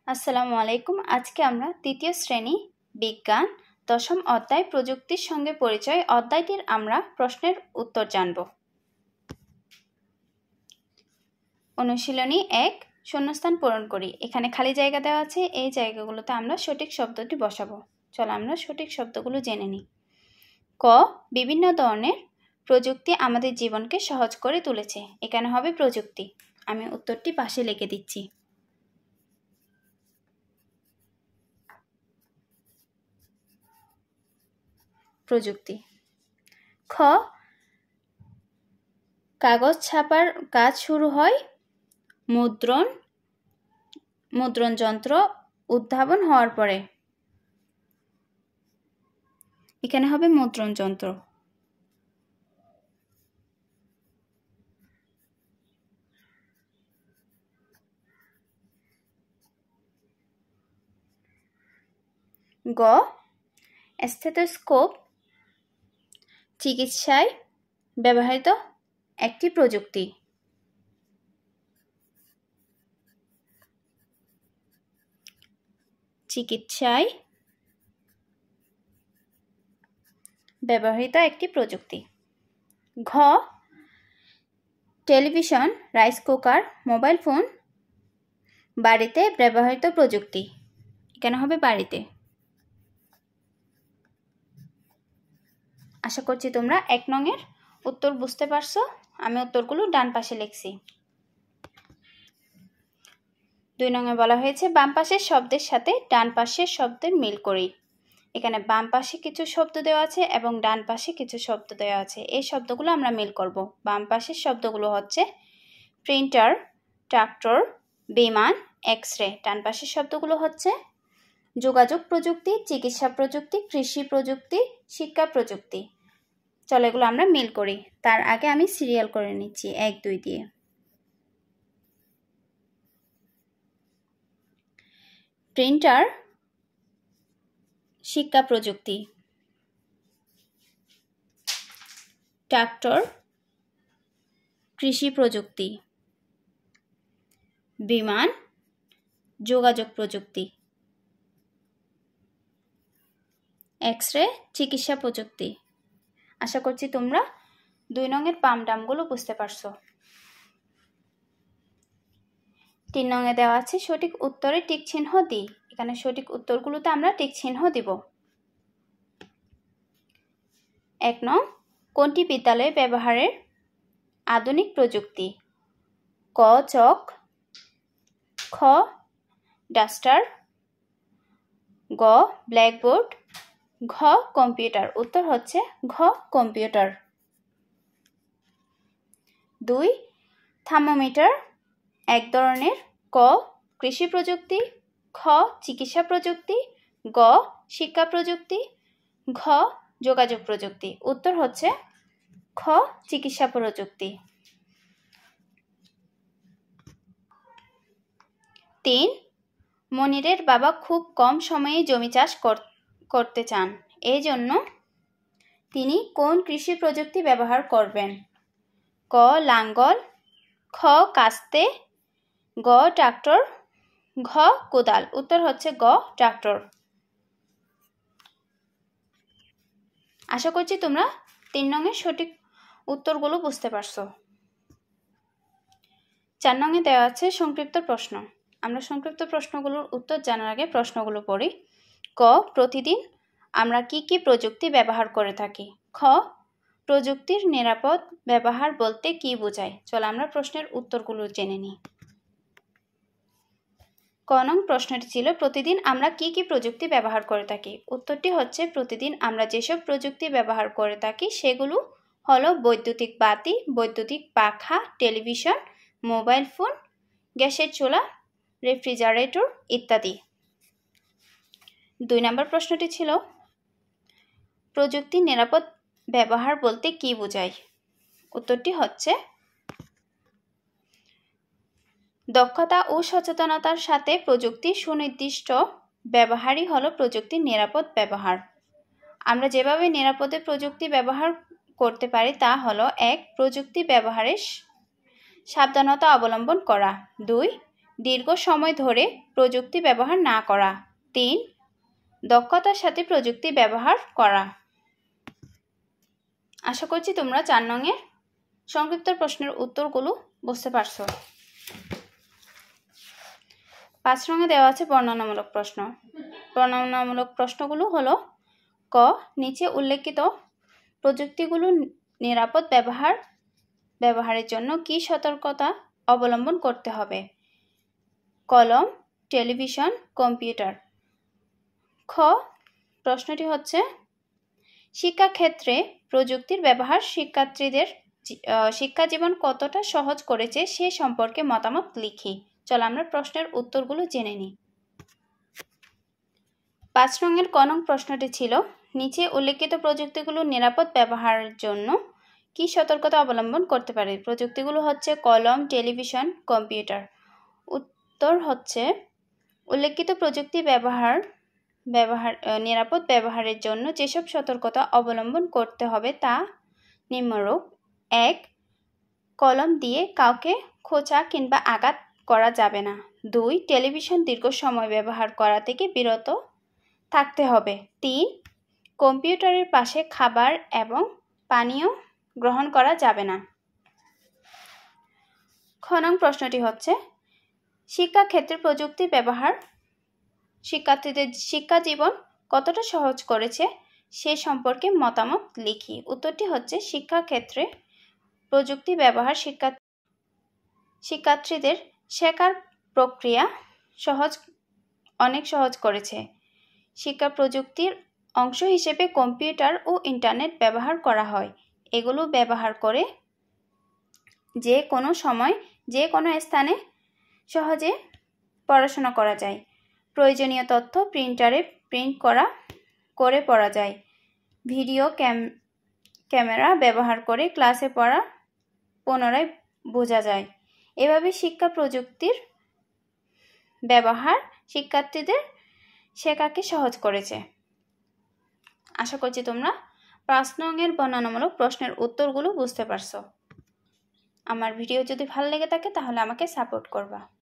আসসালামু আলাইকুম। আজকে আমরা তৃতীয় শ্রেণী বিজ্ঞান দশম অধ্যায় প্রযুক্তির সঙ্গে পরিচয় অধ্যায়টির আমরা প্রশ্নের উত্তর জানব। অনুশীলনী ১ শূন্যস্থান পূরণ করি। এখানে খালি জায়গা দেওয়া আছে, এই জায়গাগুলোতে আমরা সঠিক শব্দটি বসাবো। চলো আমরা সঠিক শব্দগুলো জেনে নিই। ক, বিভিন্ন ধরনের প্রযুক্তি আমাদের জীবনকে সহজ করে তুলেছে। এখানে হবে প্রযুক্তি। আমি উত্তরটি পাশে লিখে দিচ্ছি। প্রযুক্তি। খ, কাগজ ছাপার কাজ শুরু হয় মুদ্রণ যন্ত্র উদ্ভাবন হওয়ার পরে। এখানে হবে মুদ্রণ যন্ত্র। গ, স্টেথোস্কোপ চিকিৎসায় ব্যবহৃত একটি প্রযুক্তি। চিকিৎসায় ব্যবহৃত একটি প্রযুক্তি। ঘ, television, rice cooker, mobile phone বাড়িতে ব্যবহৃত প্রযুক্তি। এখানে হবে বাড়িতে। আশা করছি তোমরা ১ নংয়ের উত্তর বুঝতে পারছো। আমি উত্তরগুলো ডান পাশে লিখছি। ২ নংয়ে বলা হয়েছে বাম পাশের শব্দের সাথে ডান পাশের শব্দের মিল করি। এখানে বাম পাশে কিছু শব্দ দেওয়া আছে এবং ডান পাশে কিছু শব্দ দেওয়া আছে। এই শব্দগুলো আমরা মিল করব। বাম পাশের শব্দগুলো হচ্ছে প্রিন্টার, ট্রাক্টর, বিমান, এক্স-রে। ডান পাশের শব্দগুলো হচ্ছে যোগাযোগ প্রযুক্তি, চিকিৎসা প্রযুক্তি, কৃষি প্রযুক্তি, শিক্ষা প্রযুক্তি। চলো এগুলো আমরা মিল করি। তার আগে আমি সিরিয়াল করে নিচ্ছি ১, ২ দিয়ে। প্রিন্টার শিক্ষা প্রযুক্তি, ট্রাক্টর কৃষি প্রযুক্তি, বিমান যোগাযোগ প্রযুক্তি, এক্স-রে চিকিৎসা প্রযুক্তি। আশা করছি তোমরা ২ নংয়ের বাম ডামগুলো বুঝতে পারছো। ৩ নংয়ে দেওয়া আছে সঠিক উত্তরে টিক চিহ্ন দিই। এখানে সঠিক উত্তরগুলোতে আমরা টিক চিহ্ন দিব। ১ নং, কোনটি বিদ্যালয়ে ব্যবহারের আধুনিক প্রযুক্তি? ক, চক, খ, ডাস্টার, গ, ব্ল্যাকবোর্ড, ঘ, কম্পিউটার। উত্তর হচ্ছে ঘ, কম্পিউটার। ২, থার্মোমিটার এক ধরনের। ক, কৃষি প্রযুক্তি, খ, চিকিৎসা প্রযুক্তি, গ, শিক্ষা প্রযুক্তি, ঘ, যোগাযোগ প্রযুক্তি। উত্তর হচ্ছে খ, চিকিৎসা প্রযুক্তি। ৩, মনিরের বাবা খুব কম সময়ে জমি চাষ করতে চান। এই জন্য তিনি কোন কৃষি প্রযুক্তি ব্যবহার করবেন? ক, লাঙ্গল, খ, কাস্তে, গ, ট্রাক্টর, ঘ, কোদাল। উত্তর হচ্ছে গ, ট্রাক্টর। আশা করছি তোমরা ৩ নংয়ের সঠিক উত্তরগুলো বুঝতে পারছো। ৪ নংয়ে দেওয়া আছে সংক্ষিপ্ত প্রশ্ন। আমরা সংক্ষিপ্ত প্রশ্নগুলোর উত্তর জানার আগে প্রশ্নগুলো পড়ি। ক, প্রতিদিন আমরা কি কি প্রযুক্তি ব্যবহার করে থাকি? খ, প্রযুক্তির নিরাপদ ব্যবহার বলতে কি বোঝায়? চলো আমরা প্রশ্নের উত্তরগুলো জেনে নিই। ক নং প্রশ্নটি ছিল প্রতিদিন আমরা কি কি প্রযুক্তি ব্যবহার করে থাকি। উত্তরটি হচ্ছে প্রতিদিন আমরা যেসব প্রযুক্তি ব্যবহার করে থাকি সেগুলো হলো বৈদ্যুতিক বাতি, বৈদ্যুতিক পাখা, টেলিভিশন, মোবাইল ফোন, গ্যাসের চুলা, রেফ্রিজারেটর ইত্যাদি। ২ নম্বর প্রশ্নটি ছিল প্রযুক্তির নিরাপদ ব্যবহার বলতে কি বোঝায়? উত্তরটি হচ্ছে দক্ষতা ও সচেতনতার সাথে প্রযুক্তির সুনির্দিষ্ট ব্যবহারই হলো প্রযুক্তির নিরাপদ ব্যবহার। আমরা যেভাবে নিরাপদে প্রযুক্তি ব্যবহার করতে পারি তা হলো ১, প্রযুক্তি ব্যবহারে সাবধানতা অবলম্বন করা, ২, দীর্ঘ সময় ধরে প্রযুক্তি ব্যবহার না করা। 3. দক্ষতার সাথে প্রযুক্তি ব্যবহার করা। আশা করছি তোমরা 4 নংয়ের সংক্ষিপ্ত প্রশ্নের উত্তরগুলো বুঝতে পারছো। 5 নংয়ে দেওয়া আছে বর্ণনামূলক প্রশ্ন। বর্ণনামূলক প্রশ্নগুলো হলো ক, নিচে উল্লেখিত প্রযুক্তিগুলো নিরাপদ ব্যবহারের জন্য কি সতর্কতা অবলম্বন করতে হবে? কলম, টেলিভিশন, কম্পিউটার। খ, প্রশ্নটি হচ্ছে শিক্ষাক্ষেত্রে প্রযুক্তির ব্যবহার শিক্ষার্থীদের শিক্ষা জীবন কতটা সহজ করেছে সে সম্পর্কে মতামত লিখি। চলো আমরা প্রশ্নের উত্তরগুলো জেনে নিই। 5 নংয়ের ক নং প্রশ্নটি ছিল নিচে উল্লেখিত প্রযুক্তিগুলো নিরাপদ ব্যবহারের জন্য কি সতর্কতা অবলম্বন করতে পারে? প্রযুক্তিগুলো হচ্ছে কলম, টেলিভিশন, কম্পিউটার। উত্তর হচ্ছে উল্লেখিত প্রযুক্তি নিরাপদ ব্যবহারের জন্য যেসব সতর্কতা অবলম্বন করতে হবে তা নিম্নরূপ। 1. কলম দিয়ে কাউকে খোঁচা কিংবা আঘাত করা যাবে না। 2. টেলিভিশন দীর্ঘ সময় ব্যবহার করা থেকে বিরত থাকতে হবে। 3. কম্পিউটারের পাশে খাবার এবং পানীয় গ্রহণ করা যাবে না। খ নং প্রশ্নটি হচ্ছে শিক্ষাক্ষেত্রে প্রযুক্তির ব্যবহার শিক্ষার্থীদের শিক্ষা জীবন কতটা সহজ করেছে সে সম্পর্কে মতামত লিখি। উত্তরটি হচ্ছে শিক্ষাক্ষেত্রে প্রযুক্তি ব্যবহার শিক্ষার্থীদের শেখার প্রক্রিয়া অনেক সহজ করেছে। শিক্ষা প্রযুক্তির অংশ হিসেবে কম্পিউটার ও ইন্টারনেট ব্যবহার করা হয়। এগুলো ব্যবহার করে যে কোনো সময় যে কোনো স্থানে সহজে পড়াশোনা করা যায়। প্রয়োজনীয় তথ্য প্রিন্টারে প্রিন্ট করে পড়া যায়। ভিডিও ক্যামেরা ব্যবহার করে ক্লাসে পড়া পুনরায় বোঝা যায়। এভাবে শিক্ষা প্রযুক্তির ব্যবহার শিক্ষার্থীদের শেখাকে সহজ করেছে। আশা করছি তোমরা 5 নংয়ের বর্ণনামূলক প্রশ্নের উত্তরগুলো বুঝতে পারছো। আমার ভিডিও যদি ভালো লেগে থাকে তাহলে আমাকে সাপোর্ট করবা।